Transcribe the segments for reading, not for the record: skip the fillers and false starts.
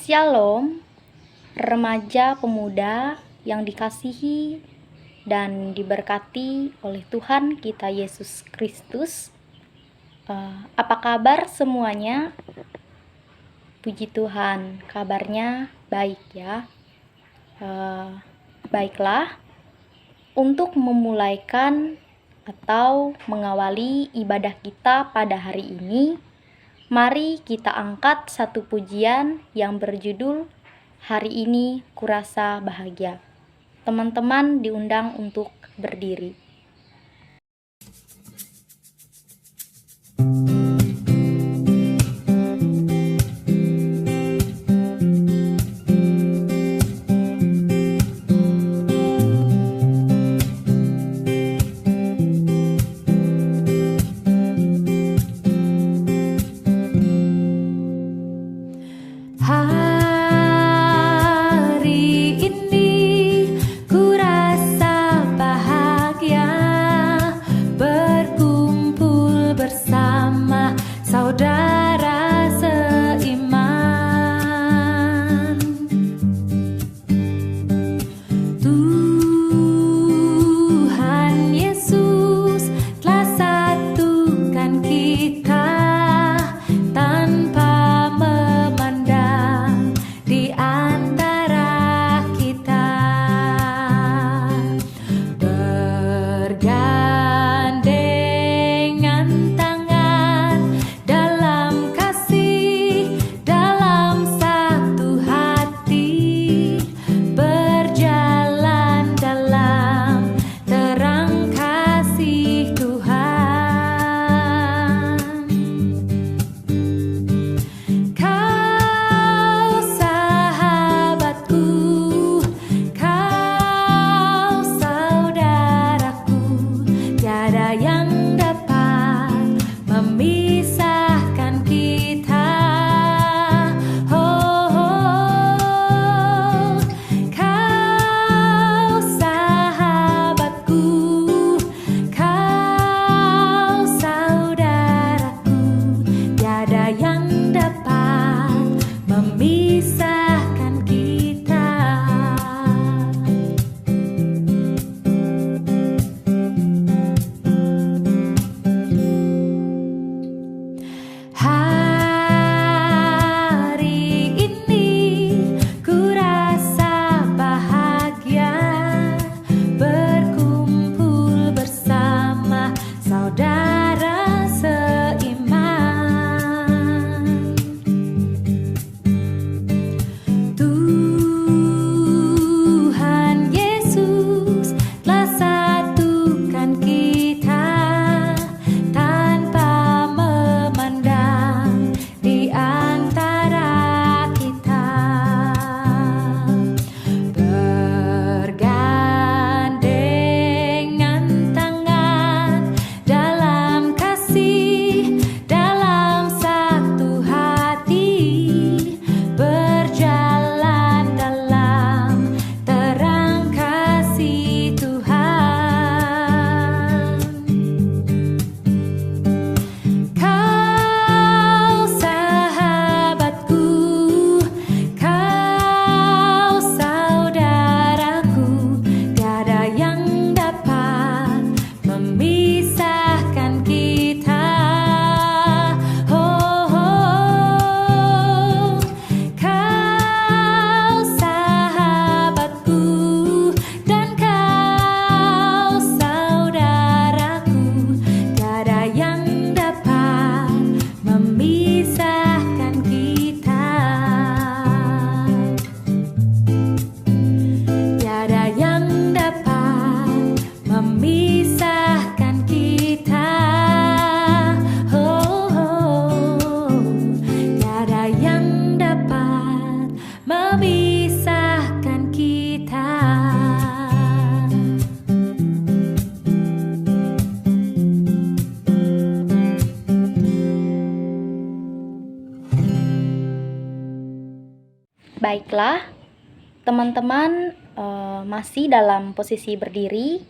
Shalom, remaja pemuda yang dikasihi dan diberkati oleh Tuhan kita Yesus Kristus. Apa kabar semuanya? Puji Tuhan, kabarnya baik ya. Baiklah, untuk memulaikan atau mengawali ibadah kita pada hari ini, mari kita angkat satu pujian yang berjudul "Hari Ini Kurasa Bahagia". Teman-teman diundang untuk berdiri. Baiklah, teman-teman masih dalam posisi berdiri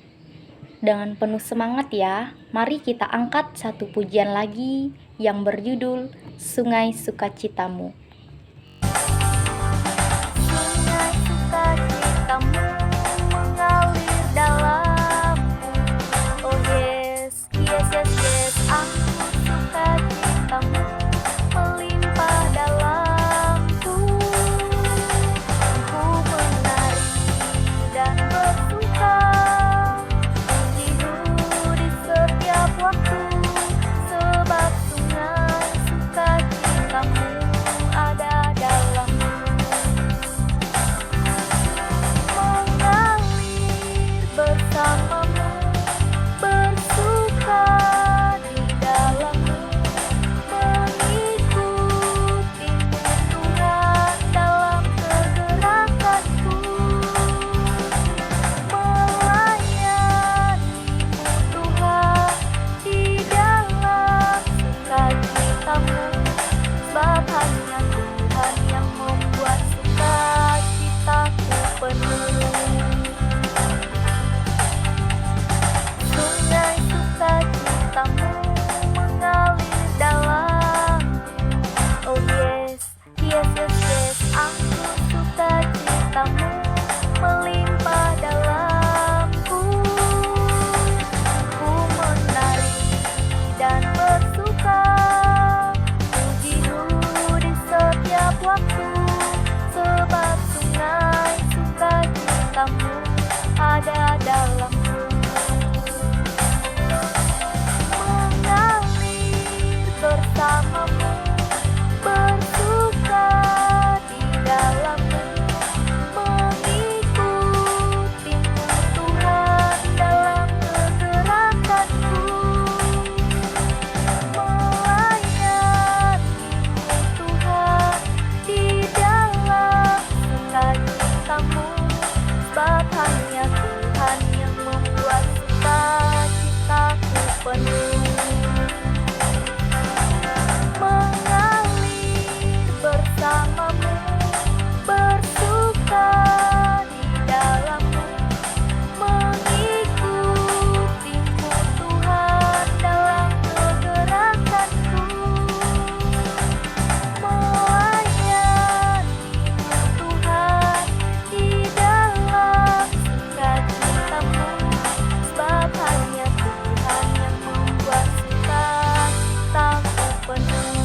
dengan penuh semangat ya. Mari kita angkat satu pujian lagi yang berjudul Sungai Sukacitamu. ada dalammu, mengalir bersamamu, bersuka di dalammu, mengikutimu Tuhan dalam kegerakanku, melayanimu Tuhan di dalam sukacitamu, sebab hanya Tuhan yang membuat sukacitaku penuh. Mengalir bersamamu, bersuka di dalammu, mengikutimu Tuhan dalam kegerakanku, melayanimu Tuhan di dalam sukacitamu, sebab hanya Tuhan yang membuat sukacitaku penuh.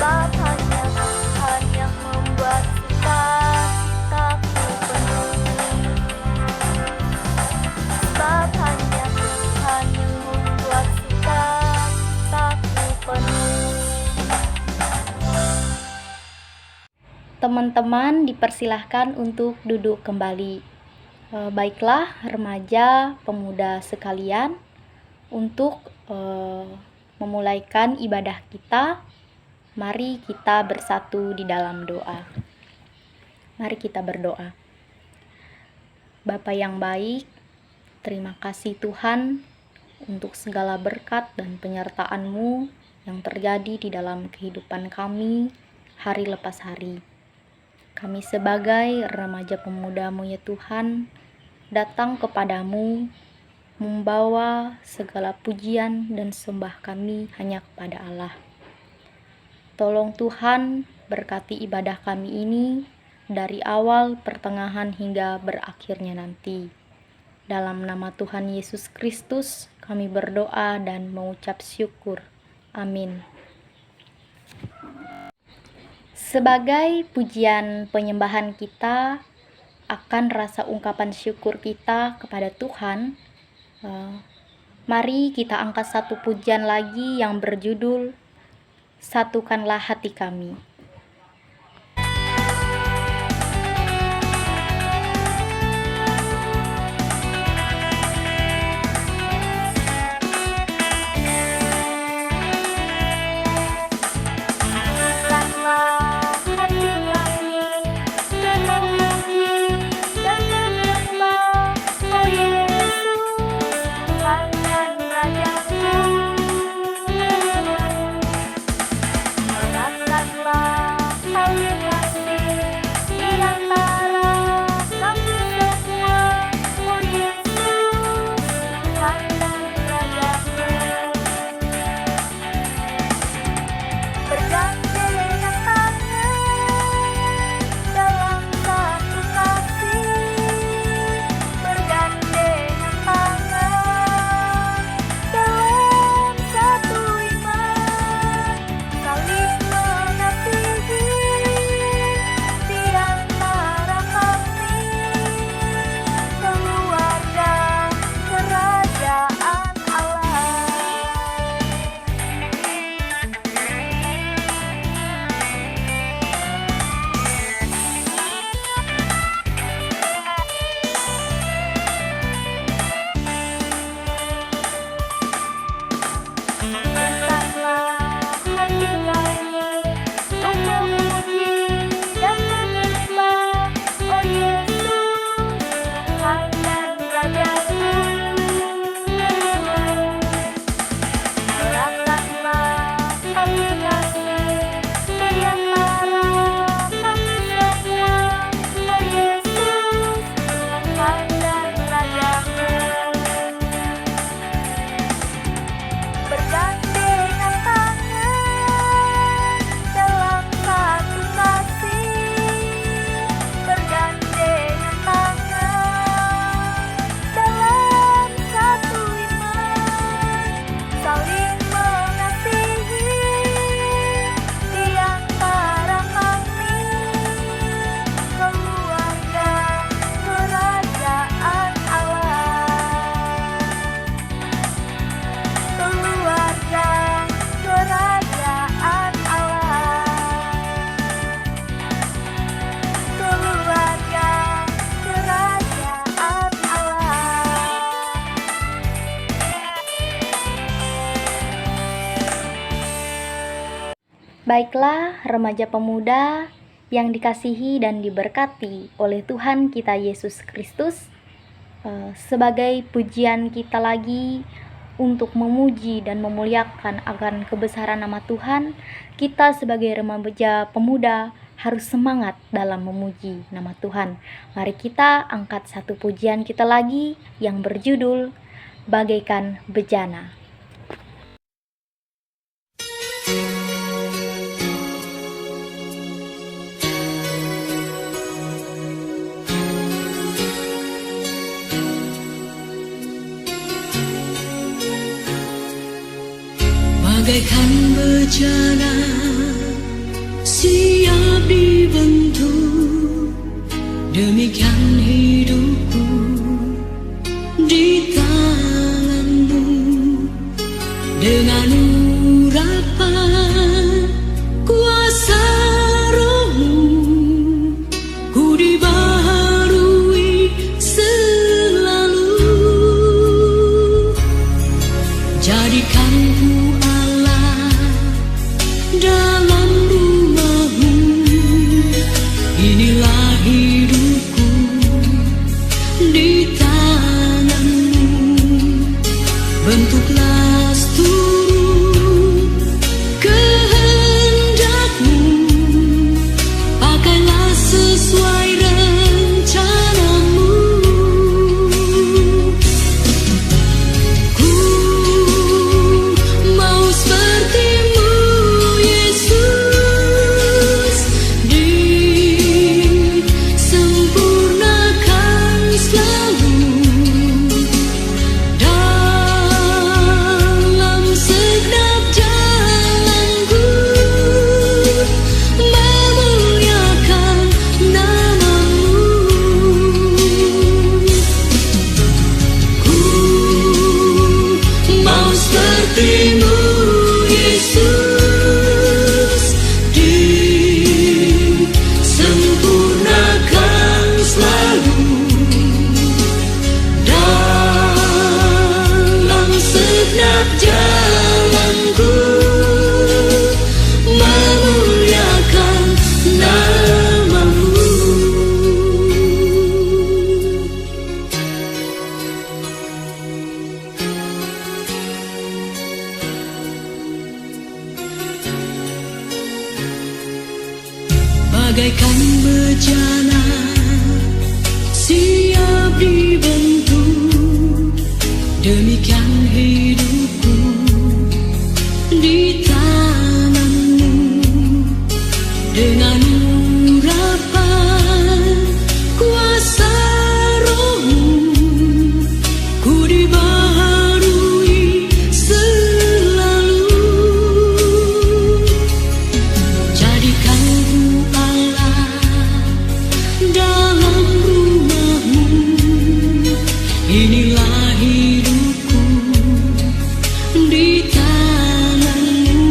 Sebab hanya Tuhan yang membuat sukacitaku penuh. Sebab hanya Tuhan yang membuat sukacitaku penuh. Teman-teman dipersilahkan untuk duduk kembali. Baiklah remaja, pemuda sekalian, untuk memulaikan ibadah kita, mari kita bersatu di dalam doa. Mari kita berdoa. Bapa yang baik, terima kasih Tuhan untuk segala berkat dan penyertaan-Mu yang terjadi di dalam kehidupan kami hari lepas hari. Kami sebagai remaja pemuda-Mu ya Tuhan, datang kepadamu, membawa segala pujian dan sembah kami hanya kepada Allah. Tolong Tuhan, berkati ibadah kami ini dari awal, pertengahan hingga berakhirnya nanti. Dalam nama Tuhan Yesus Kristus, kami berdoa dan mengucap syukur. Amin. Sebagai pujian penyembahan kita akan rasa ungkapan syukur kita kepada Tuhan, mari kita angkat satu pujian lagi yang berjudul Satukanlah Hati Kami. Satukanlah Baiklah, remaja pemuda yang dikasihi dan diberkati oleh Tuhan kita Yesus Kristus, sebagai pujian kita lagi untuk memuji dan memuliakan akan kebesaran nama Tuhan, kita sebagai remaja pemuda harus semangat dalam memuji nama Tuhan. Mari kita angkat satu pujian kita lagi yang berjudul Bagaikan Bejana. Bagaikan bejana siap dibentuk, demikian hidupku di tanganmu. Dengan urapan kuasa rohmu, ku dibaharui selalu. Jadikan ku dalam rumahmu, inilah hidupku di tanganmu. Bentuklah seluruh kehendakmu, pakailah sesuai rencanamu. Ku mau sepertimu Yesus, disempurnakan selalu dalam segenap jalanku, memuliakan namamu. Ku mau sepertimu Yesus, disempurnakan selalu dalam segenap jalanku, memuliakan namamu. Bagaikan bejana siap dibentuk, demikian hidupku di tanganmu. Dengan urapan kuasa rohmu, ku dibaharui selalu. Jadikan ku dalam rumahmu, inilah hidupku di tanganmu.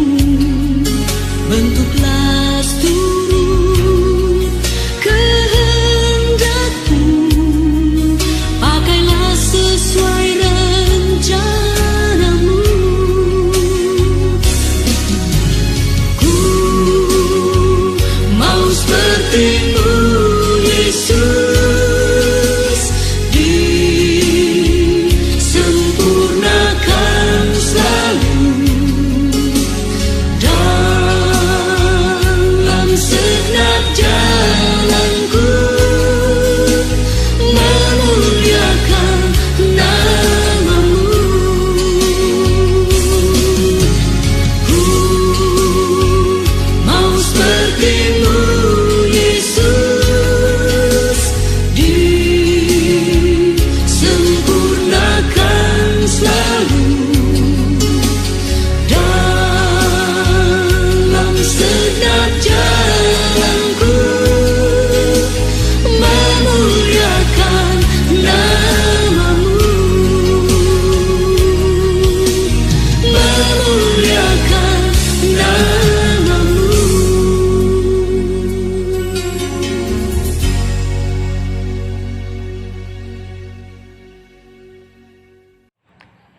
Bentuklah seluruh kehendakmu, pakailah sesuai rencanamu. Ku mau sepertimu Yesus, disempurnakan selalu dalam segenap jalanku, memuliakan namamu. Ku mau sepertimu Yesus, disempurnakan selalu dalam segenap jalanku, memuliakan namamu. Memuliakan namamu.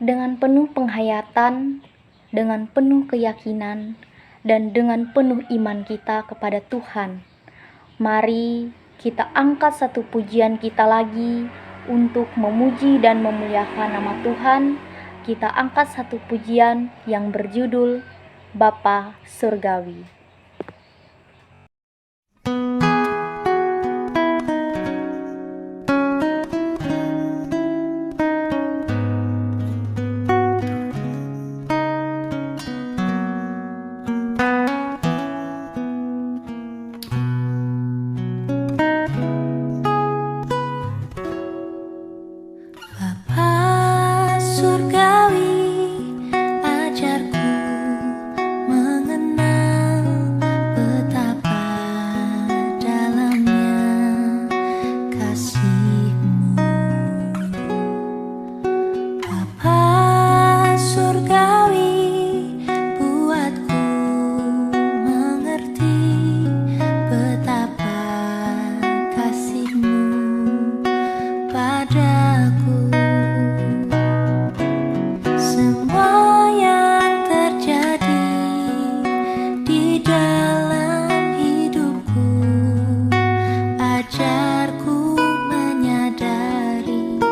Dengan penuh penghayatan, dengan penuh keyakinan, dan dengan penuh iman kita kepada Tuhan, mari kita angkat satu pujian kita lagi untuk memuji dan memuliakan nama Tuhan. Kita angkat satu pujian yang berjudul Bapa Surgawi. Bapa surgawi, ajarku mengenal betapa dalamnya kasih-Mu. Bapa surgawi, buatku mengerti betapa kasih-Mu padaku. Semua yang terjadi di dalam hidupku, ajarku menyadari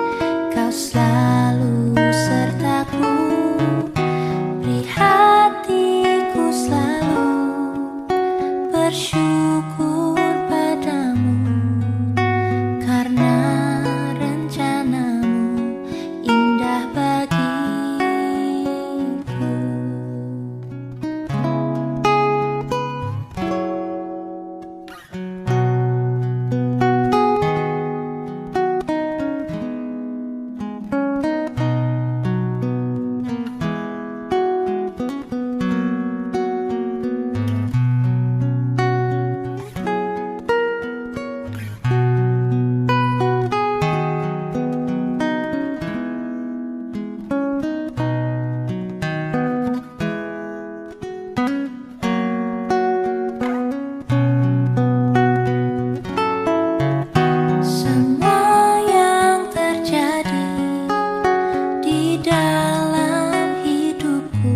Kau selalu sertaku. Beri hatiku selalu bersyukur padamu, karena rencana-Mu indah bagiku. Semua yang terjadi di dalam hidupku,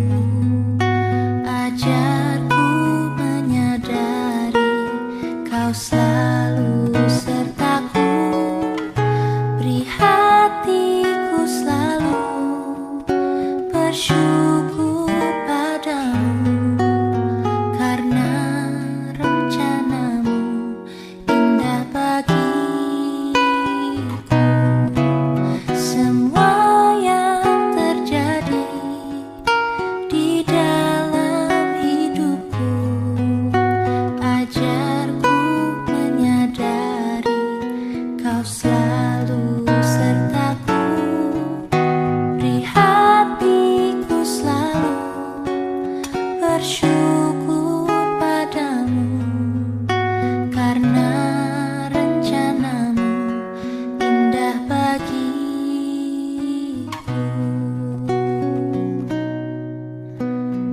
ajarku menyadari Kau selalu sertaku. Beri hatiku selalu bersyukur padamu, karena rencana-Mu indah bagiku. Semua yang terjadi di dalam hidupku, ajarku menyadari Kau selalu sertaku. Beri hatiku selalu bersyukur padamu, karena rencana-Mu indah bagiku.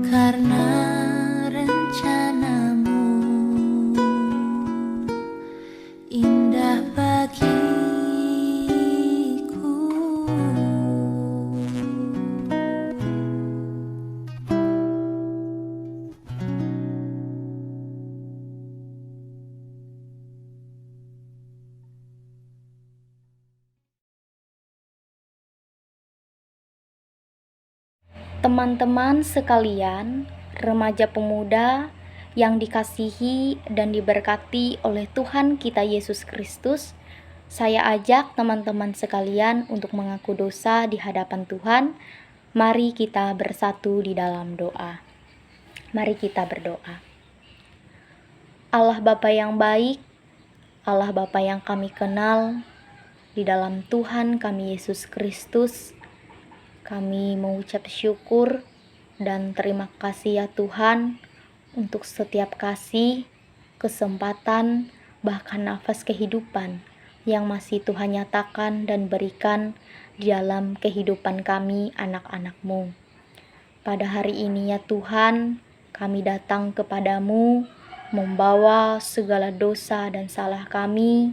Karena rencana-Mu indah bagiku. Teman-teman sekalian, remaja pemuda yang dikasihi dan diberkati oleh Tuhan kita Yesus Kristus, saya ajak teman-teman sekalian untuk mengaku dosa di hadapan Tuhan. Mari kita bersatu di dalam doa. Mari kita berdoa. Allah Bapa yang baik, Allah Bapa yang kami kenal, di dalam Tuhan kami Yesus Kristus, kami mengucap syukur dan terima kasih ya Tuhan untuk setiap kasih, kesempatan, bahkan nafas kehidupan yang masih Tuhan nyatakan dan berikan di dalam kehidupan kami anak-anak-Mu. Pada hari ini ya Tuhan, kami datang kepadamu membawa segala dosa dan salah kami.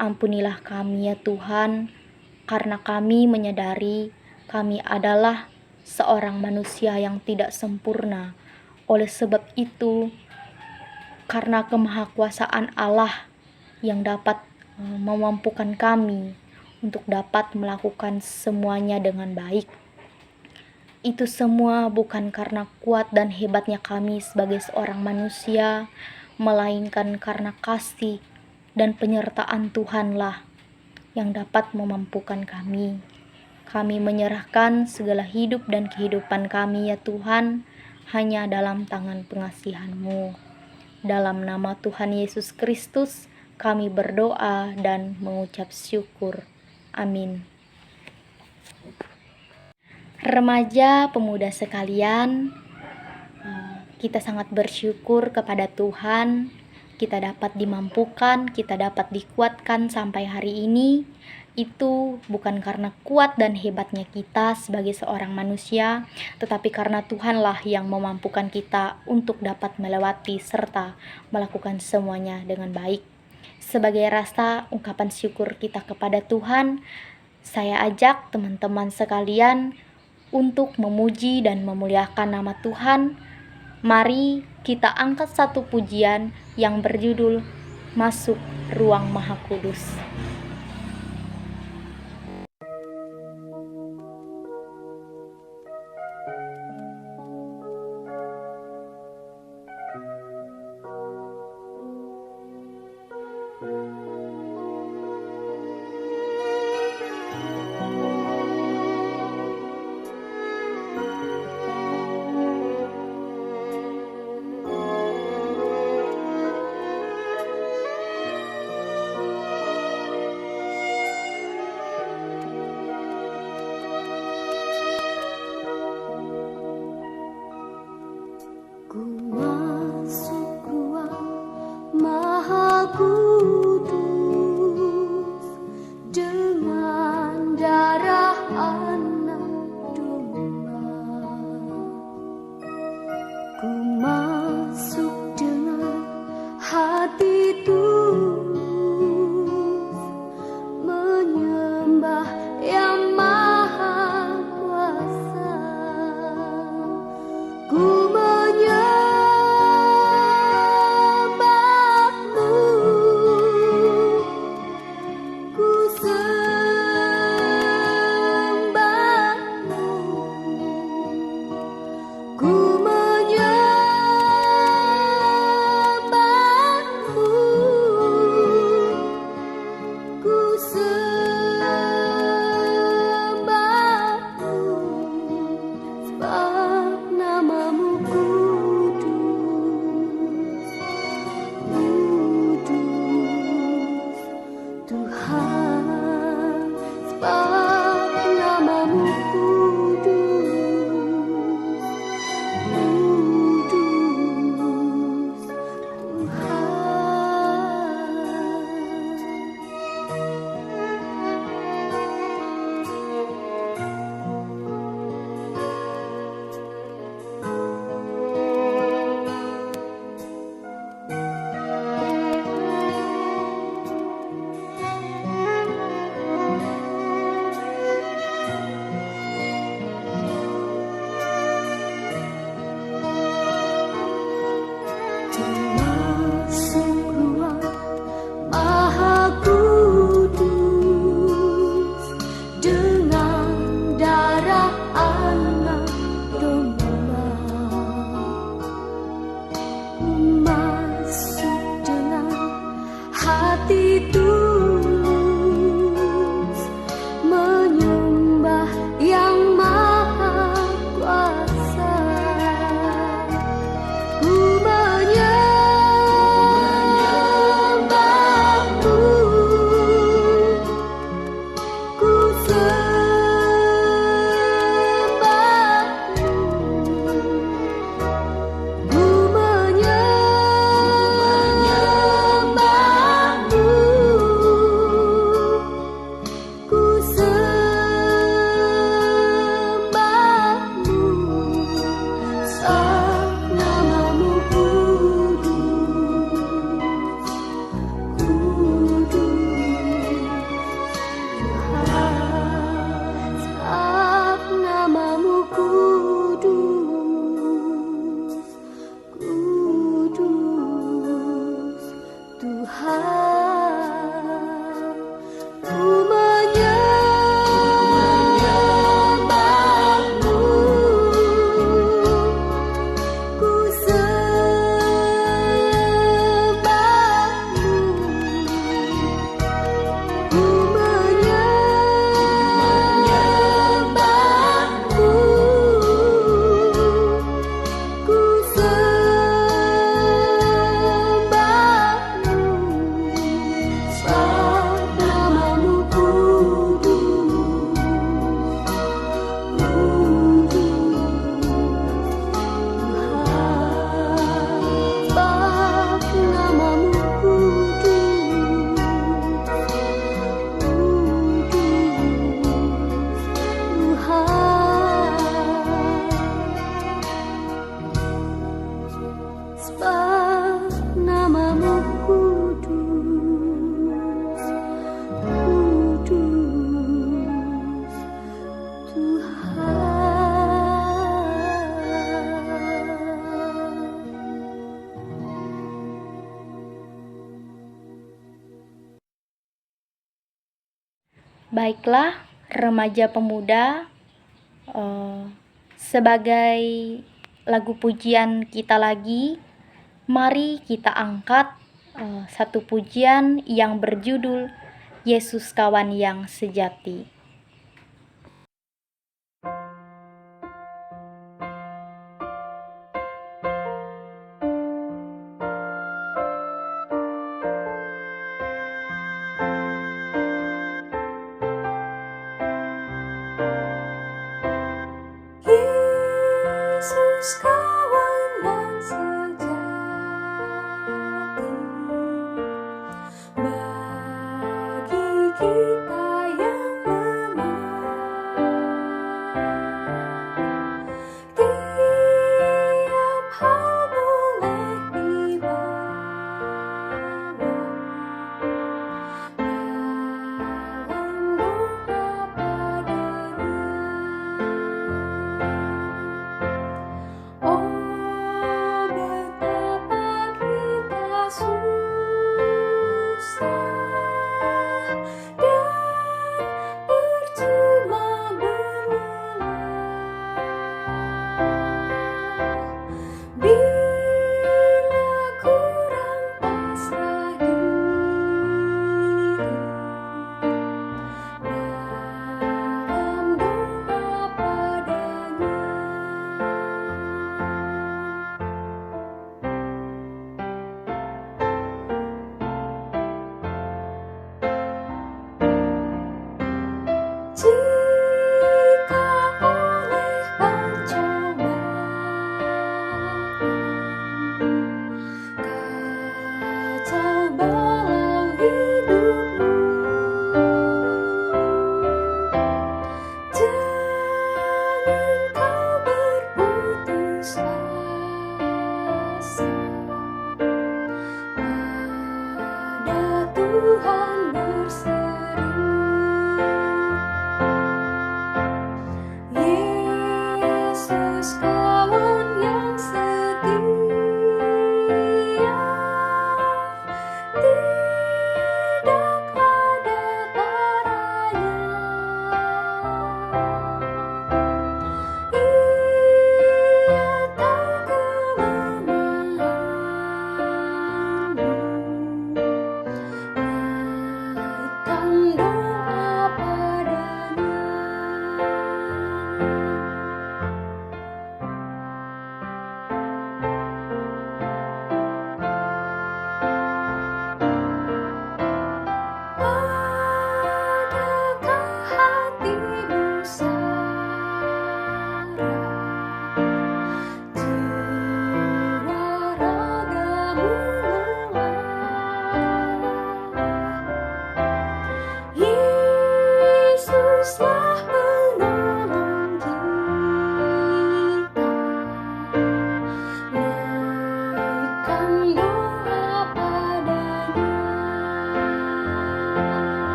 Ampunilah kami ya Tuhan, karena kami menyadari kami adalah seorang manusia yang tidak sempurna, Oleh sebab itu, karena kemahakuasaan Allah yang dapat memampukan kami untuk dapat melakukan semuanya dengan baik. Itu semua bukan karena kuat dan hebatnya kami sebagai seorang manusia, melainkan karena kasih dan penyertaan Tuhanlah yang dapat memampukan kami. Kami menyerahkan segala hidup dan kehidupan kami ya Tuhan, hanya dalam tangan pengasihan-Mu. Dalam nama Tuhan Yesus Kristus, kami berdoa dan mengucap syukur. Amin. Remaja pemuda sekalian, kita sangat bersyukur kepada Tuhan. Kita dapat dimampukan, kita dapat dikuatkan sampai hari ini. Itu bukan karena kuat dan hebatnya kita sebagai seorang manusia, tetapi karena Tuhanlah yang memampukan kita untuk dapat melewati serta melakukan semuanya dengan baik. Sebagai rasa ungkapan syukur kita kepada Tuhan, saya ajak teman-teman sekalian untuk memuji dan memuliakan nama Tuhan. Mari kita angkat satu pujian yang berjudul Masuk Ruang Maha Kudus. Ku masuk ruang Maha Kudus dengan darah anak domba. Ku masuk dengan hati tulus menyembah Yang Maha Kuasa. Ku Tuhan, ku menyembahmu, ku sembahmu, ku menyembahmu, ku sembahmu, sebab namamu kudus, sebab namamu sebab namamu kudus, kudus, Tuhan. Baiklah, remaja pemuda, sebagai lagu pujian kita lagi, mari kita angkat satu pujian yang berjudul Yesus Kawan yang Sejati. Yesus kawan yang sejati, bagi kita yang lemah, tiap hal boleh dibawa dalam doa padanya. Oh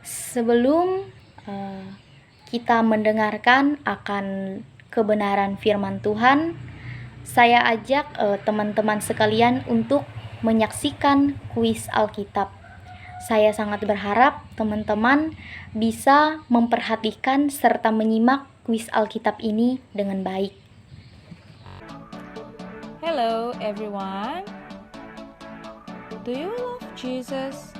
Sebelum kita mendengarkan akan kebenaran firman Tuhan, saya ajak teman-teman sekalian untuk menyaksikan kuis Alkitab. Saya sangat berharap teman-teman bisa memperhatikan serta menyimak kuis Alkitab ini dengan baik. Hello everyone. Do you love Jesus?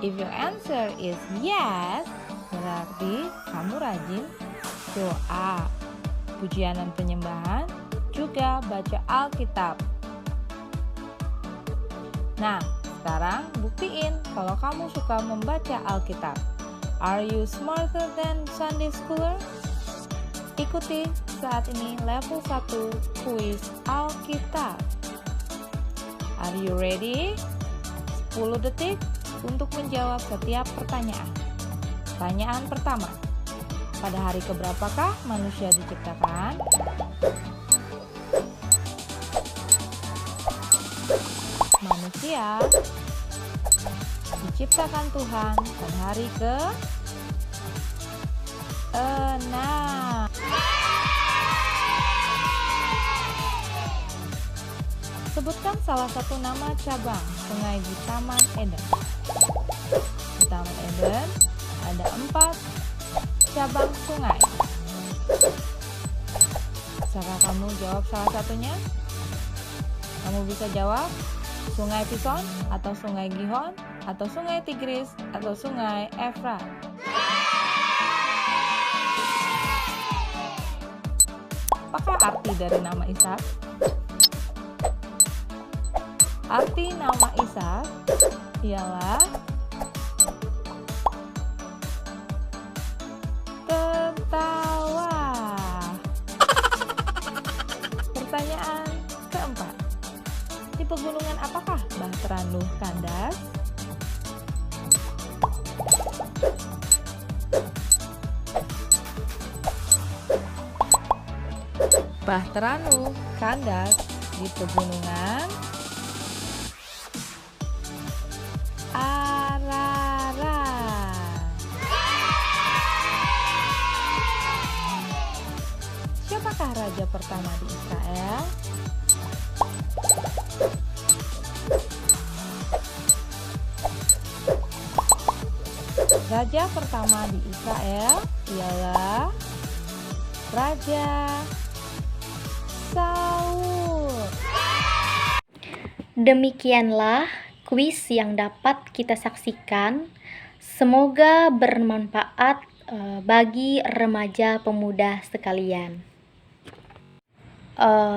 If your answer is yes, berarti kamu rajin doa, pujian dan penyembahan, juga baca Alkitab. Nah, sekarang buktiin kalau kamu suka membaca Alkitab. Are you smarter than Sunday schooler? Ikuti saat ini level 1 kuis Alkitab. Are you ready? 10 detik untuk menjawab setiap pertanyaan. Pertanyaan pertama. Pada hari keberapakah manusia diciptakan? Manusia diciptakan Tuhan pada hari ke-6. Sebutkan salah satu nama cabang sungai di Taman Eden. Di Taman Eden ada 4 cabang sungai. Bisakah kamu jawab salah satunya? Kamu bisa jawab Sungai Pison, atau Sungai Gihon, atau Sungai Tigris, atau Sungai Efrat. Apakah arti dari nama Ishak? Arti nama Ishak ialah tertawa. Pertanyaan keempat. Di pegunungan apakah Bahtera Nuh kandas? Bahtera Nuh kandas di pegunungan Ararat. Siapakah raja pertama di Israel? Raja pertama di Israel ialah Raja Saul. Demikianlah kuis yang dapat kita saksikan. Semoga bermanfaat bagi remaja pemuda sekalian.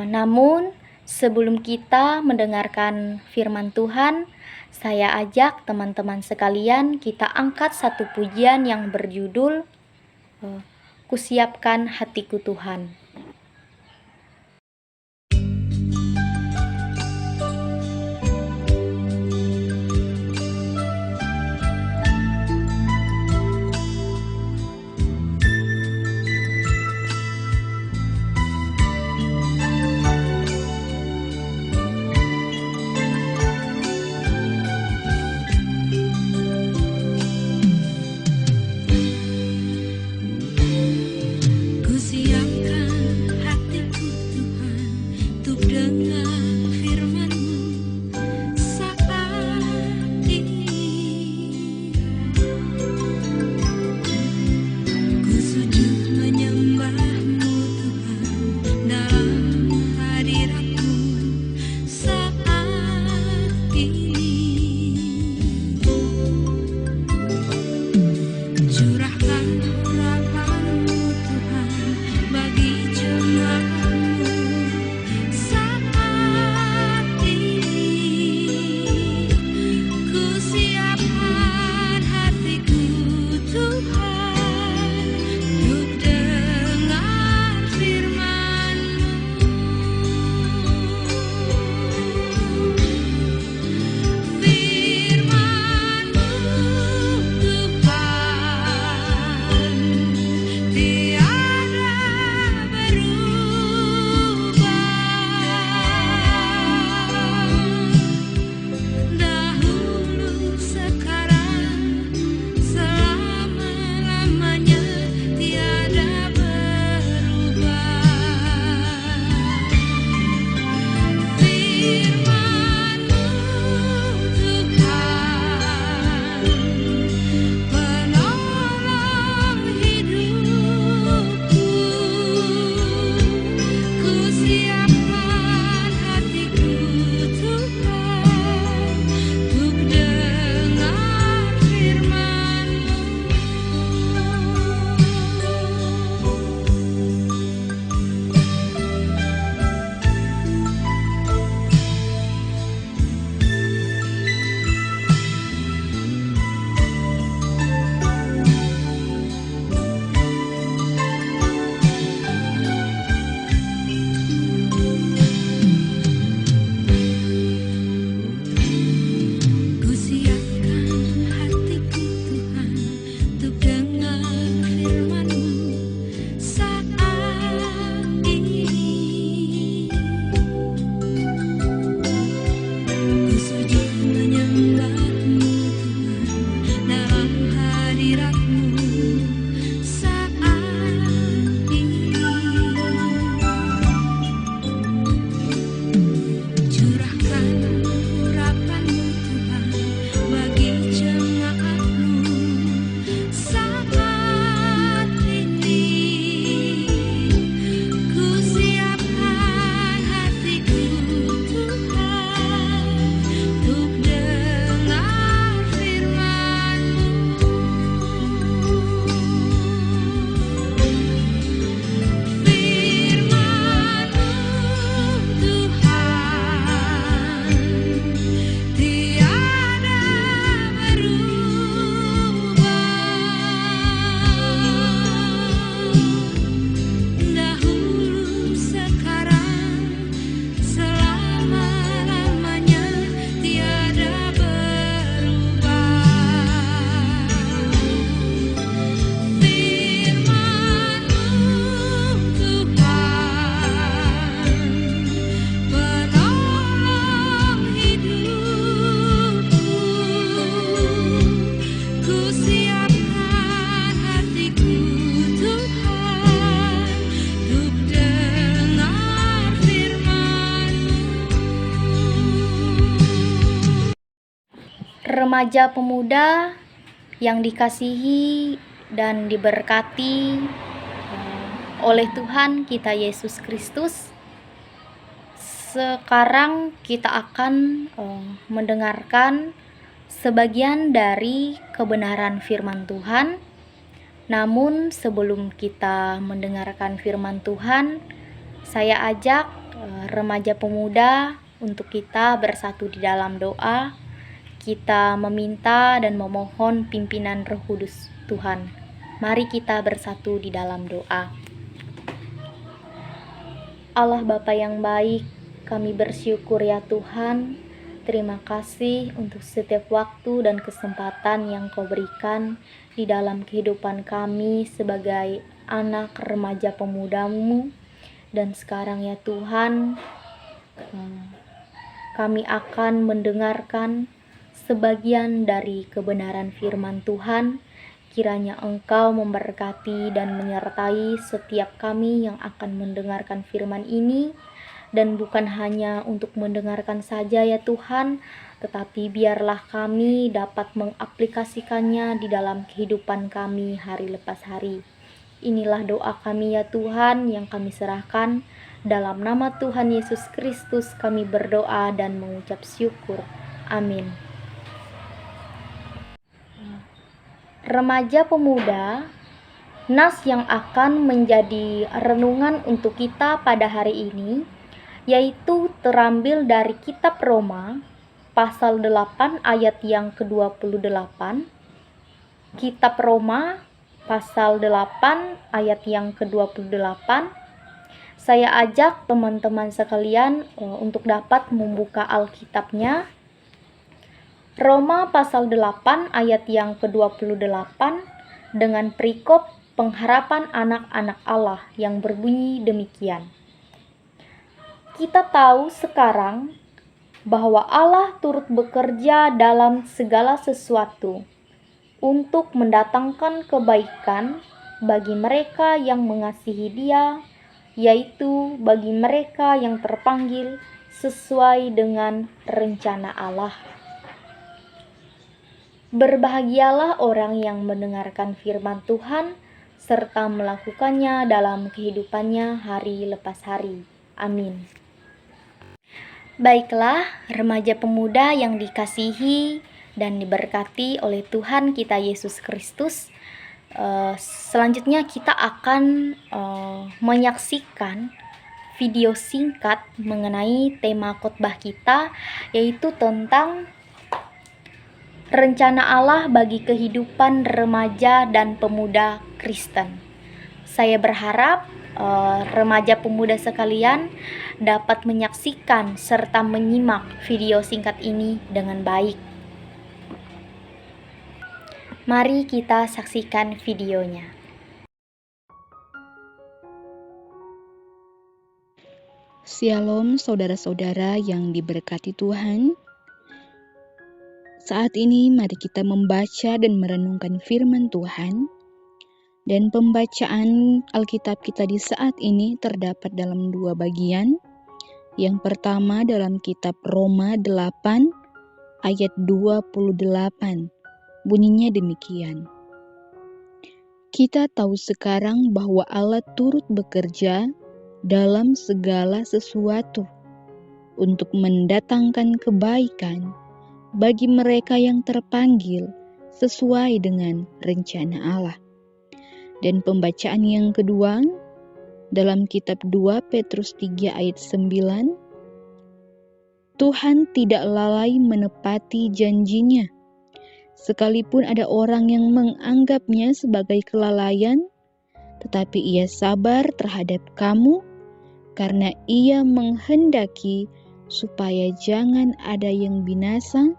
Namun sebelum kita mendengarkan firman Tuhan, saya ajak teman-teman sekalian kita angkat satu pujian yang berjudul Kusiapkan Hatiku Tuhan. Kusiapkan sujud menyembahmu Tuhan dalam hadiratmu saat ini. Curahkan urapanmu Tuhan bagi jemaatmu saat ini. Ku siapkan hatiku Tuhan untuk dengar firman-Mu. Firman-Mu Tuhan tiada berubah. Dahulu, sekarang, selama-lamanya tiada berubah. Firman-Mu Tuhan penolong hidupku. Ku siapkan hatiku Tuhan untuk dengar firman-Mu. Remaja pemuda yang dikasihi dan diberkati oleh Tuhan kita Yesus Kristus, sekarang kita akan mendengarkan sebagian dari kebenaran firman Tuhan. Namun sebelum kita mendengarkan firman Tuhan, saya ajak remaja pemuda untuk kita bersatu di dalam doa. Kita meminta dan memohon pimpinan Roh Kudus Tuhan. Mari kita bersatu di dalam doa. Allah Bapa yang baik, kami bersyukur ya Tuhan. Terima kasih untuk setiap waktu dan kesempatan yang Kau berikan di dalam kehidupan kami sebagai anak remaja pemuda-Mu. Dan sekarang ya Tuhan, kami akan mendengarkan sebagian dari kebenaran firman Tuhan. Kiranya Engkau memberkati dan menyertai setiap kami yang akan mendengarkan firman ini. Dan bukan hanya untuk mendengarkan saja ya Tuhan, tetapi biarlah kami dapat mengaplikasikannya di dalam kehidupan kami hari lepas hari. Inilah doa kami ya Tuhan yang kami serahkan. Dalam nama Tuhan Yesus Kristus kami berdoa dan mengucap syukur. Amin. Remaja pemuda, nas yang akan menjadi renungan untuk kita pada hari ini yaitu terambil dari kitab Roma pasal 8 ayat yang ke-28. Kitab Roma pasal 8 ayat yang ke-28. Saya ajak teman-teman sekalian untuk dapat membuka Alkitabnya. Roma pasal 8 ayat yang ke-28 dengan perikop pengharapan anak-anak Allah yang berbunyi demikian. Kita tahu sekarang bahwa Allah turut bekerja dalam segala sesuatu untuk mendatangkan kebaikan bagi mereka yang mengasihi Dia, yaitu bagi mereka yang terpanggil sesuai dengan rencana Allah. Berbahagialah orang yang mendengarkan firman Tuhan serta melakukannya dalam kehidupannya hari lepas hari. Amin. Baiklah, remaja pemuda yang dikasihi dan diberkati oleh Tuhan kita Yesus Kristus. Selanjutnya kita akan menyaksikan video singkat mengenai tema khotbah kita, yaitu tentang rencana Allah bagi kehidupan remaja dan pemuda Kristen. Saya berharap remaja pemuda sekalian dapat menyaksikan serta menyimak video singkat ini dengan baik. Mari kita saksikan videonya. Shalom saudara-saudara yang diberkati Tuhan. Saat ini mari kita membaca dan merenungkan firman Tuhan. Dan pembacaan Alkitab kita di saat ini terdapat dalam 2 bagian. Yang pertama dalam kitab Roma 8 ayat 28. Bunyinya demikian. Kita tahu sekarang bahwa Allah turut bekerja dalam segala sesuatu untuk mendatangkan kebaikan bagi mereka yang terpanggil sesuai dengan rencana Allah. Dan pembacaan yang kedua dalam kitab 2 Petrus 3 ayat 9. Tuhan tidak lalai menepati janjinya, sekalipun ada orang yang menganggapnya sebagai kelalaian, tetapi ia sabar terhadap kamu karena ia menghendaki supaya jangan ada yang binasa,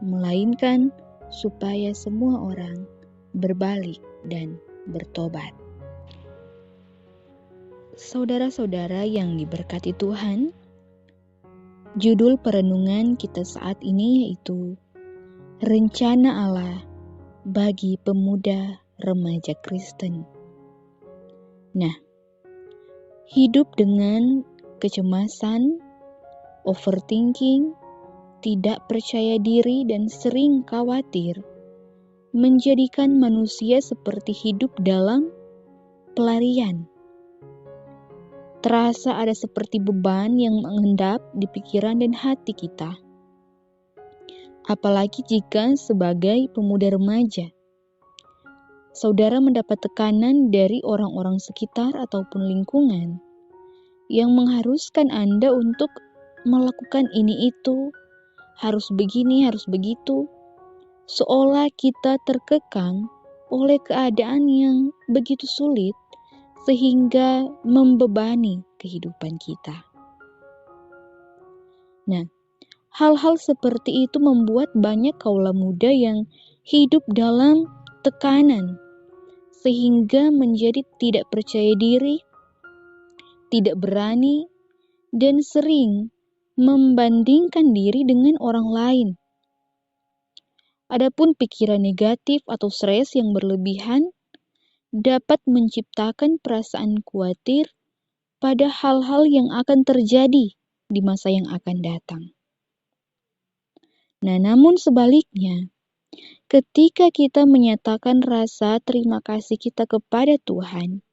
melainkan supaya semua orang berbalik dan bertobat. Saudara-saudara yang diberkati Tuhan, judul perenungan kita saat ini yaitu Rencana Allah bagi pemuda remaja Kristen. Nah, hidup dengan kecemasan, overthinking, tidak percaya diri dan sering khawatir menjadikan manusia seperti hidup dalam pelarian. Terasa ada seperti beban yang mengendap di pikiran dan hati kita. Apalagi jika sebagai pemuda remaja, saudara mendapat tekanan dari orang-orang sekitar ataupun lingkungan yang mengharuskan Anda untuk melakukan ini itu, harus begini, harus begitu, seolah kita terkekang oleh keadaan yang begitu sulit sehingga membebani kehidupan kita. Nah, hal-hal seperti itu membuat banyak kaula muda yang hidup dalam tekanan sehingga menjadi tidak percaya diri, tidak berani, dan sering membandingkan diri dengan orang lain. Adapun pikiran negatif atau stres yang berlebihan dapat menciptakan perasaan khawatir pada hal-hal yang akan terjadi di masa yang akan datang. Nah, namun sebaliknya, ketika kita menyatakan rasa terima kasih kita kepada Tuhan,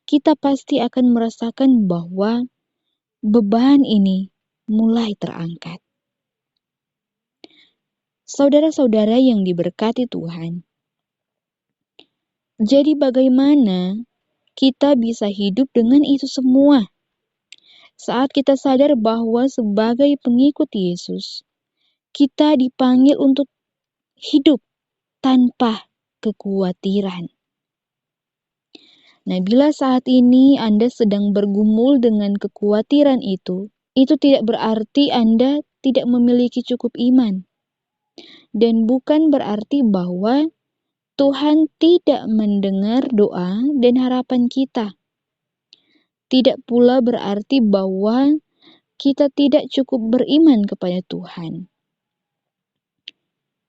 kita pasti akan merasakan bahwa beban ini mulai terangkat. Saudara-saudara yang diberkati Tuhan, jadi bagaimana kita bisa hidup dengan itu semua? Saat kita sadar bahwa sebagai pengikut Yesus, kita dipanggil untuk hidup tanpa kekhawatiran. Nah, bila saat ini Anda sedang bergumul dengan kekhawatiran itu tidak berarti Anda tidak memiliki cukup iman. Dan bukan berarti bahwa Tuhan tidak mendengar doa dan harapan kita. Tidak pula berarti bahwa kita tidak cukup beriman kepada Tuhan.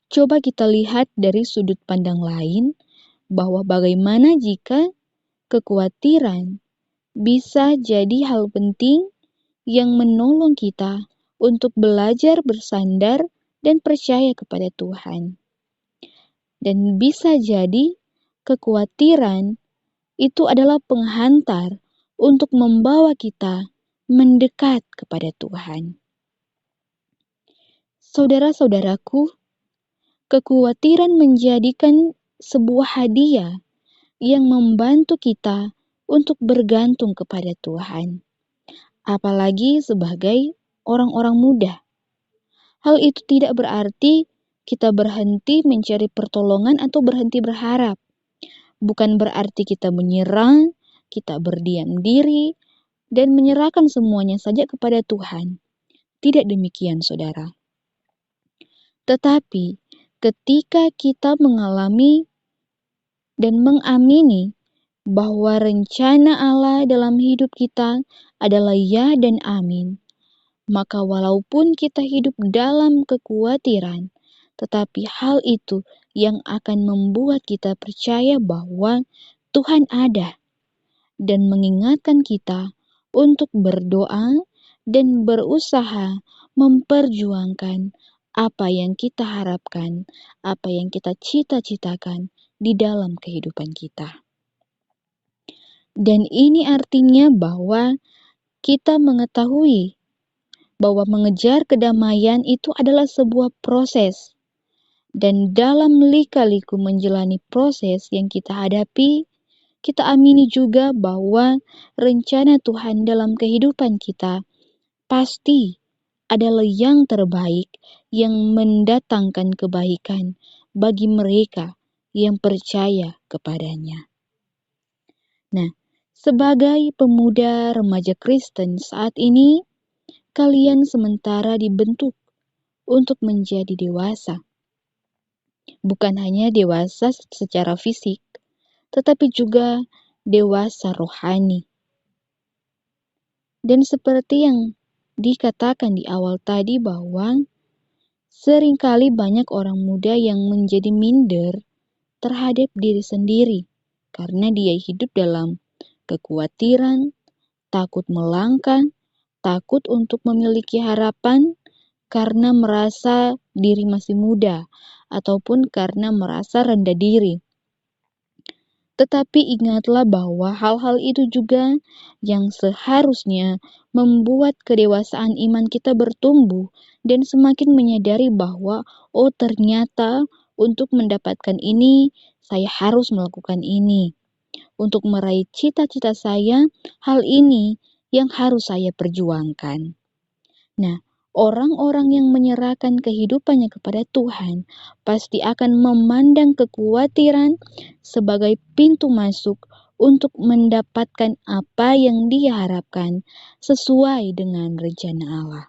Coba kita lihat dari sudut pandang lain, bahwa bagaimana jika kekhawatiran bisa jadi hal penting yang menolong kita untuk belajar bersandar dan percaya kepada Tuhan. Dan bisa jadi kekhawatiran itu adalah penghantar untuk membawa kita mendekat kepada Tuhan. Saudara-saudaraku, kekhawatiran menjadikan sebuah hadiah yang membantu kita untuk bergantung kepada Tuhan. Apalagi sebagai orang-orang muda. Hal itu tidak berarti kita berhenti mencari pertolongan atau berhenti berharap. Bukan berarti kita menyerang, kita berdiam diri, dan menyerahkan semuanya saja kepada Tuhan. Tidak demikian, saudara. Tetapi, ketika kita mengalami dan mengamini bahwa rencana Allah dalam hidup kita adalah ya dan amin, maka walaupun kita hidup dalam kekhawatiran, tetapi hal itu yang akan membuat kita percaya bahwa Tuhan ada dan mengingatkan kita untuk berdoa dan berusaha memperjuangkan apa yang kita harapkan, apa yang kita cita-citakan di dalam kehidupan kita. Dan ini artinya bahwa kita mengetahui bahwa mengejar kedamaian itu adalah sebuah proses. Dan dalam lika-liku menjalani proses yang kita hadapi, kita amini juga bahwa rencana Tuhan dalam kehidupan kita pasti adalah yang terbaik, yang mendatangkan kebaikan bagi mereka yang percaya kepadanya. Nah, sebagai pemuda remaja Kristen saat ini, kalian sementara dibentuk untuk menjadi dewasa. Bukan hanya dewasa secara fisik, tetapi juga dewasa rohani. Dan seperti yang dikatakan di awal tadi bahwa seringkali banyak orang muda yang menjadi minder terhadap diri sendiri karena dia hidup dalam kekhawatiran, takut melangkah, takut untuk memiliki harapan karena merasa diri masih muda ataupun karena merasa rendah diri. Tetapi ingatlah bahwa hal-hal itu juga yang seharusnya membuat kedewasaan iman kita bertumbuh dan semakin menyadari bahwa ternyata untuk mendapatkan ini saya harus melakukan ini. Untuk meraih cita-cita saya, hal ini yang harus saya perjuangkan. Nah, orang-orang yang menyerahkan kehidupannya kepada Tuhan pasti akan memandang kekhawatiran sebagai pintu masuk untuk mendapatkan apa yang dia harapkan sesuai dengan rencana Allah.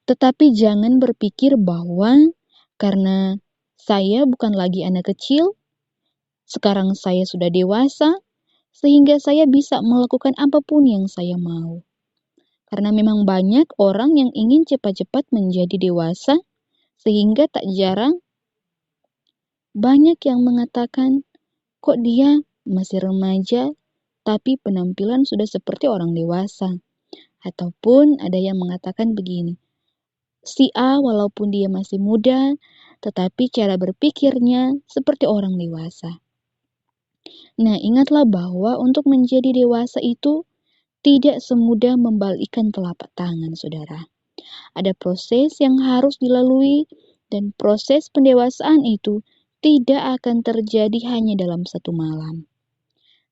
Tetapi jangan berpikir bahwa karena saya bukan lagi anak kecil, sekarang saya sudah dewasa, sehingga saya bisa melakukan apapun yang saya mau. Karena memang banyak orang yang ingin cepat-cepat menjadi dewasa, sehingga tak jarang banyak yang mengatakan, kok dia masih remaja, tapi penampilan sudah seperti orang dewasa. Ataupun ada yang mengatakan begini, si A walaupun dia masih muda, tetapi cara berpikirnya seperti orang dewasa. Nah, ingatlah bahwa untuk menjadi dewasa itu tidak semudah membalikkan telapak tangan, saudara. Ada proses yang harus dilalui dan proses pendewasaan itu tidak akan terjadi hanya dalam satu malam.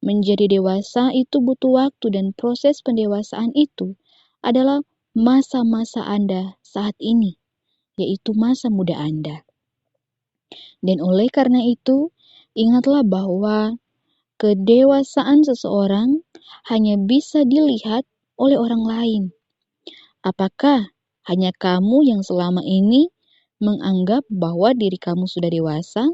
Menjadi dewasa itu butuh waktu dan proses pendewasaan itu adalah masa-masa Anda saat ini, yaitu masa muda Anda. Dan oleh karena itu, ingatlah bahwa kedewasaan seseorang hanya bisa dilihat oleh orang lain. Apakah hanya kamu yang selama ini menganggap bahwa diri kamu sudah dewasa,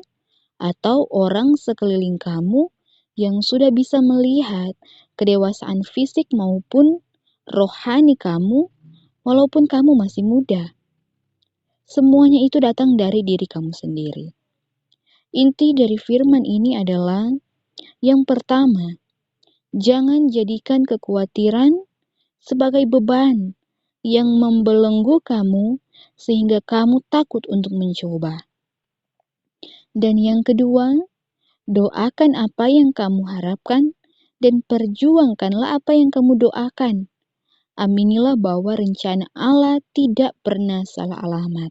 atau orang sekeliling kamu yang sudah bisa melihat kedewasaan fisik maupun rohani kamu, walaupun kamu masih muda? Semuanya itu datang dari diri kamu sendiri. Inti dari firman ini adalah, yang pertama, jangan jadikan kekhawatiran sebagai beban yang membelenggu kamu sehingga kamu takut untuk mencoba. Dan yang kedua, doakan apa yang kamu harapkan dan perjuangkanlah apa yang kamu doakan. Aminilah bahwa rencana Allah tidak pernah salah alamat.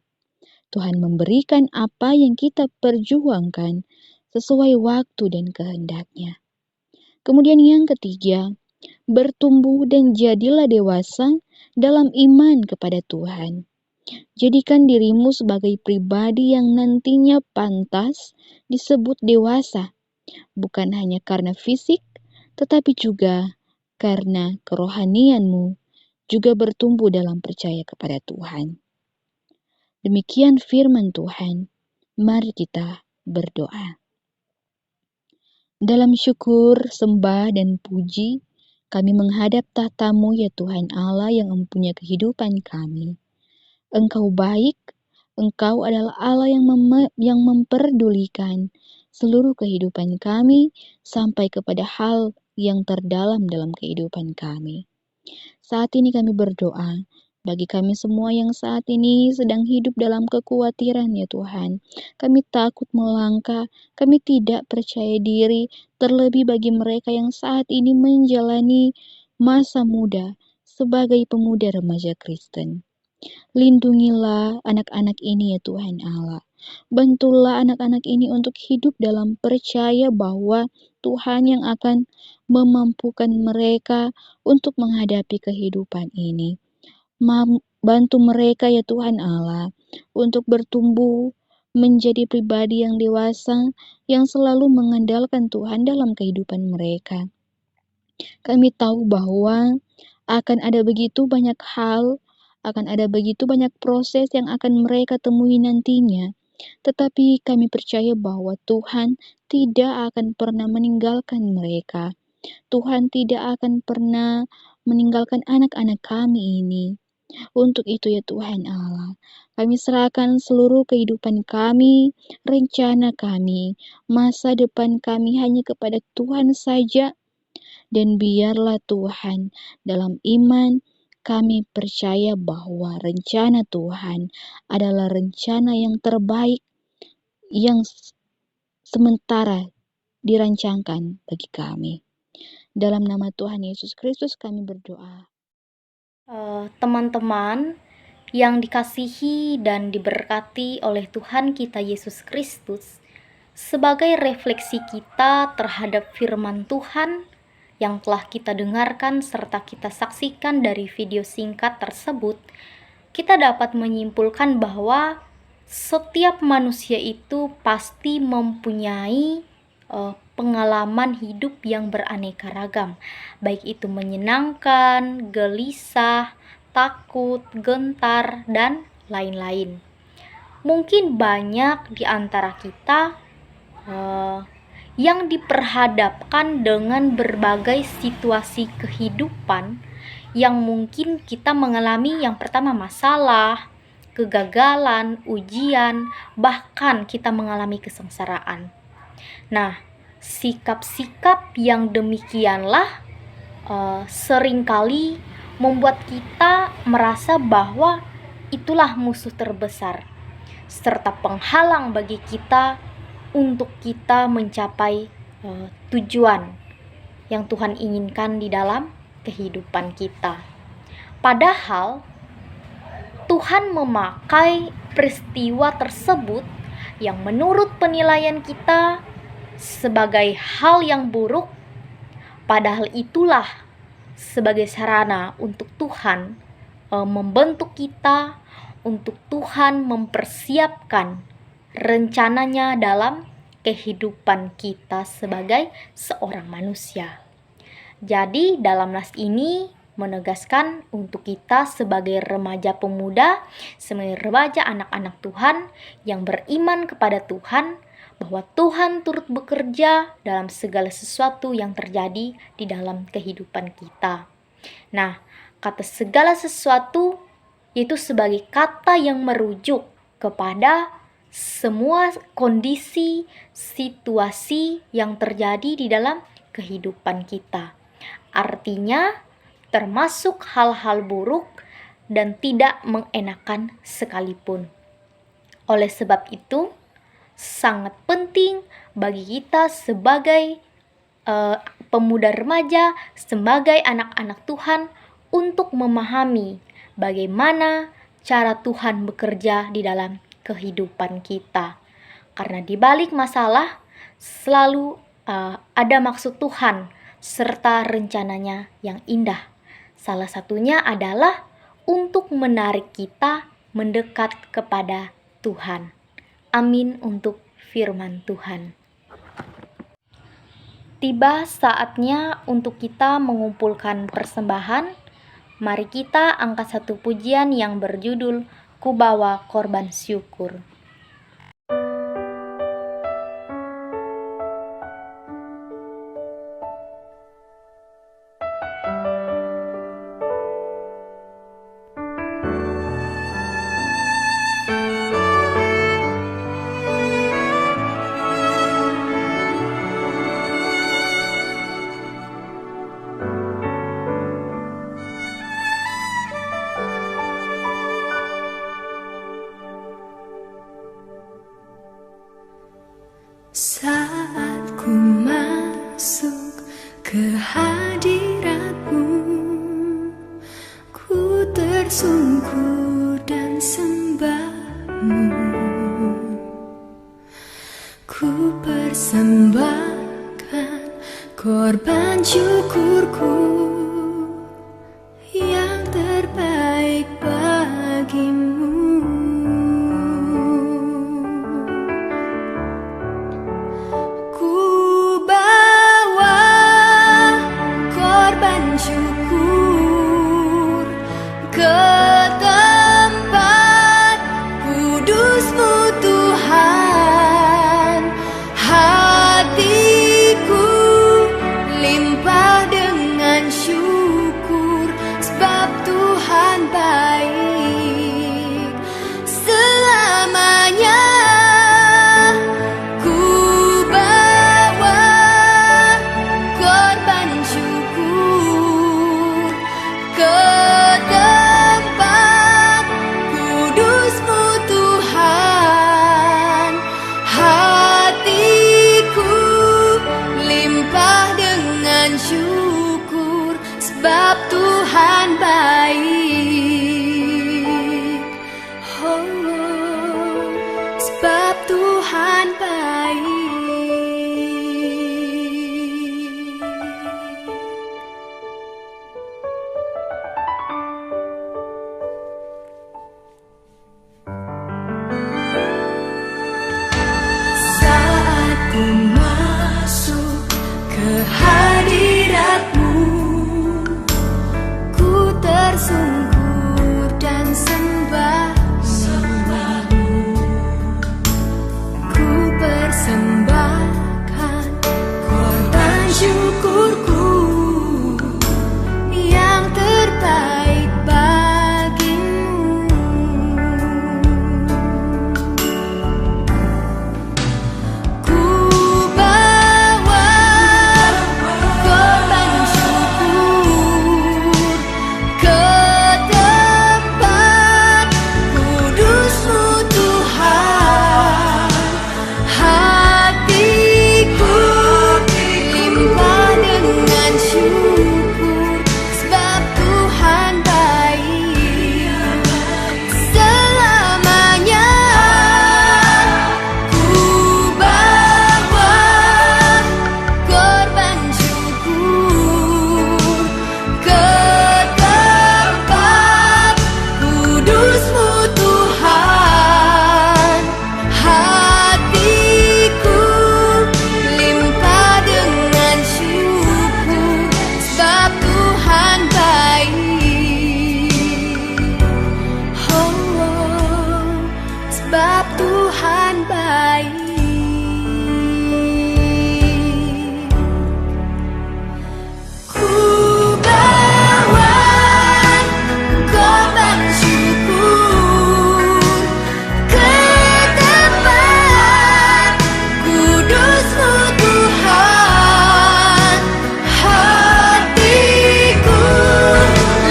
Tuhan memberikan apa yang kita perjuangkan sesuai waktu dan kehendaknya. Kemudian yang ketiga, bertumbuh dan jadilah dewasa dalam iman kepada Tuhan. Jadikan dirimu sebagai pribadi yang nantinya pantas disebut dewasa, bukan hanya karena fisik, tetapi juga karena kerohanianmu juga bertumbuh dalam percaya kepada Tuhan. Demikian firman Tuhan. Mari kita berdoa. Dalam syukur, sembah, dan puji, kami menghadap tahta-Mu ya Tuhan Allah yang mempunyai kehidupan kami. Engkau baik, Engkau adalah Allah yang memperdulikan seluruh kehidupan kami sampai kepada hal yang terdalam dalam kehidupan kami. Saat ini kami berdoa bagi kami semua yang saat ini sedang hidup dalam kekhawatiran ya Tuhan. Kami takut melangkah, kami tidak percaya diri, terlebih bagi mereka yang saat ini menjalani masa muda sebagai pemuda remaja Kristen. Lindungilah anak-anak ini ya Tuhan Allah. Bantulah anak-anak ini untuk hidup dalam percaya bahwa Tuhan yang akan memampukan mereka untuk menghadapi kehidupan ini. Bantu mereka ya Tuhan Allah untuk bertumbuh menjadi pribadi yang dewasa yang selalu mengandalkan Tuhan dalam kehidupan mereka. Kami tahu bahwa akan ada begitu banyak hal, akan ada begitu banyak proses yang akan mereka temui nantinya. Tetapi kami percaya bahwa Tuhan tidak akan pernah meninggalkan mereka. Tuhan tidak akan pernah meninggalkan anak-anak kami ini. Untuk itu ya Tuhan Allah, kami serahkan seluruh kehidupan kami, rencana kami, masa depan kami hanya kepada Tuhan saja. Dan biarlah Tuhan dalam iman kami percaya bahwa rencana Tuhan adalah rencana yang terbaik yang sementara dirancangkan bagi kami. Dalam nama Tuhan Yesus Kristus kami berdoa. Teman-teman yang dikasihi dan diberkati oleh Tuhan kita Yesus Kristus, sebagai refleksi kita terhadap firman Tuhan yang telah kita dengarkan serta kita saksikan dari video singkat tersebut, kita dapat menyimpulkan bahwa setiap manusia itu pasti mempunyai pengalaman hidup yang beraneka ragam, baik itu menyenangkan, gelisah, takut, gentar, dan lain-lain. Mungkin banyak di antara kita yang diperhadapkan dengan berbagai situasi kehidupan yang mungkin kita mengalami. Yang pertama masalah, kegagalan, ujian, bahkan kita mengalami kesengsaraan. Nah, sikap-sikap yang demikianlah seringkali membuat kita merasa bahwa itulah musuh terbesar serta penghalang bagi kita untuk kita mencapai tujuan yang Tuhan inginkan di dalam kehidupan kita. Padahal Tuhan memakai peristiwa tersebut yang menurut penilaian kita sebagai hal yang buruk, padahal itulah sebagai sarana untuk Tuhan membentuk kita, untuk Tuhan mempersiapkan rencananya dalam kehidupan kita sebagai seorang manusia. Jadi dalam nas ini menegaskan untuk kita sebagai remaja pemuda, sebagai remaja anak-anak Tuhan yang beriman kepada Tuhan, bahwa Tuhan turut bekerja dalam segala sesuatu yang terjadi di dalam kehidupan kita. Nah, kata segala sesuatu itu sebagai kata yang merujuk kepada semua kondisi, situasi yang terjadi di dalam kehidupan kita. Artinya, termasuk hal-hal buruk dan tidak mengenakan sekalipun. Oleh sebab itu, sangat penting bagi kita sebagai pemuda remaja, sebagai anak-anak Tuhan untuk memahami bagaimana cara Tuhan bekerja di dalam kehidupan kita. Karena di balik masalah selalu ada maksud Tuhan serta rencananya yang indah. Salah satunya adalah untuk menarik kita mendekat kepada Tuhan. Amin untuk firman Tuhan. Tiba saatnya untuk kita mengumpulkan persembahan. Mari kita angkat satu pujian yang berjudul Kubawa Korban Syukur. Saat ku masuk ke hadirat-Mu, ku tersungkur dan sembah-Mu. Ku persembahkan korban syukurku yang terbaik bagi-Mu. Ku bawa korban syukur ke tempat kudus-Mu Tuhan. Hatiku limpah dengan syukur, sebab Tuhan baik selamanya. Ku bawa korban syukur ke tempat kudus-Mu Tuhan. Hatiku limpah dengan syukur, sebab Tuhan baik. Oh, sebab Tuhan baik. Saat ku masuk ke hadirat-Mu, ku tersungkur dan sembah-Mu. Ku persembahkan korban syukurku yang terbaik bagi-Mu. Ku bawa korban syukur ke tempat kudus-Mu Tuhan. Hatiku limpah dengan syukur, sebab Tuhan baik selamanya. Ku bawa korban syukur ke tempat kudus-Mu Tuhan. Hatiku limpah dengan syukur, sebab Tuhan baik. Oh, sebab Tuhan baik. Ku bawa korban syukur ke tempat kudus-Mu Tuhan. Hatiku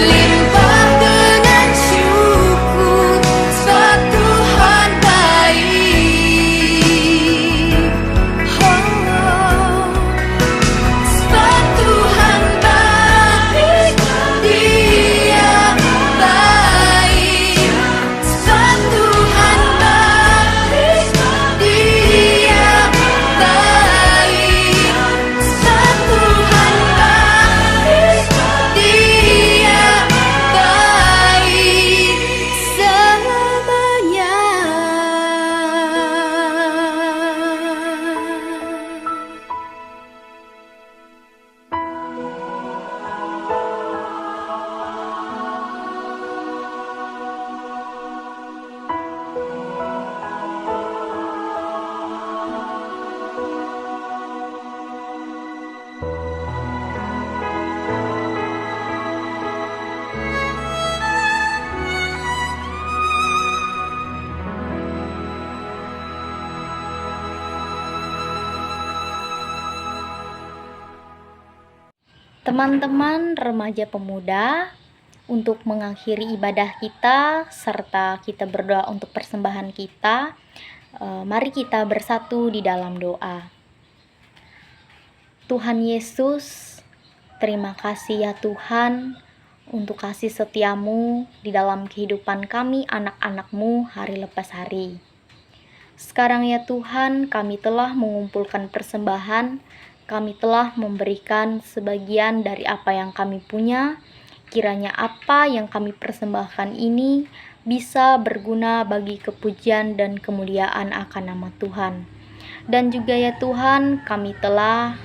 limpah dengan syukur, sebab Tuhan baik. Oh, sebab Tuhan baik, Dia baik. Sebab Tuhan baik, Dia baik. Sebab Tuhan baik, Dia baik selamanya. Teman-teman remaja pemuda, untuk mengakhiri ibadah kita serta kita berdoa untuk persembahan kita, Mari kita bersatu di dalam doa. Tuhan Yesus, terima kasih ya Tuhan untuk kasih setiamu di dalam kehidupan kami anak-anak-Mu hari lepas hari. Sekarang ya Tuhan, kami telah mengumpulkan persembahan, kami telah memberikan sebagian dari apa yang kami punya. Kiranya apa yang kami persembahkan ini bisa berguna bagi kepujian dan kemuliaan akan nama Tuhan. Dan juga ya Tuhan, kami telah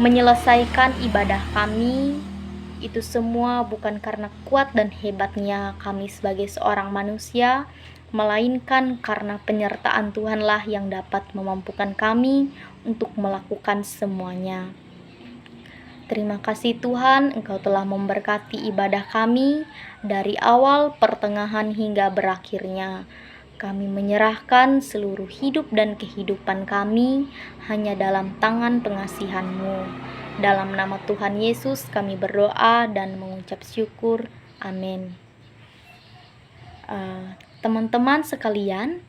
menyelesaikan ibadah kami. Itu semua bukan karena kuat dan hebatnya kami sebagai seorang manusia, melainkan karena penyertaan Tuhanlah yang dapat memampukan kami untuk melakukan semuanya. Terima kasih Tuhan, Engkau telah memberkati ibadah kami dari awal, pertengahan hingga berakhirnya. Kami menyerahkan seluruh hidup dan kehidupan kami hanya dalam tangan pengasihan-Mu. Dalam nama Tuhan Yesus kami berdoa dan mengucap syukur. Amin. Teman-teman sekalian,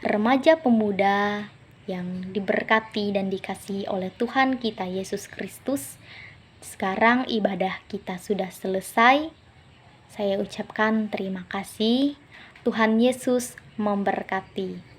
remaja pemuda yang diberkati dan dikasihi oleh Tuhan kita Yesus Kristus, sekarang ibadah kita sudah selesai. Saya ucapkan terima kasih. Tuhan Yesus memberkati.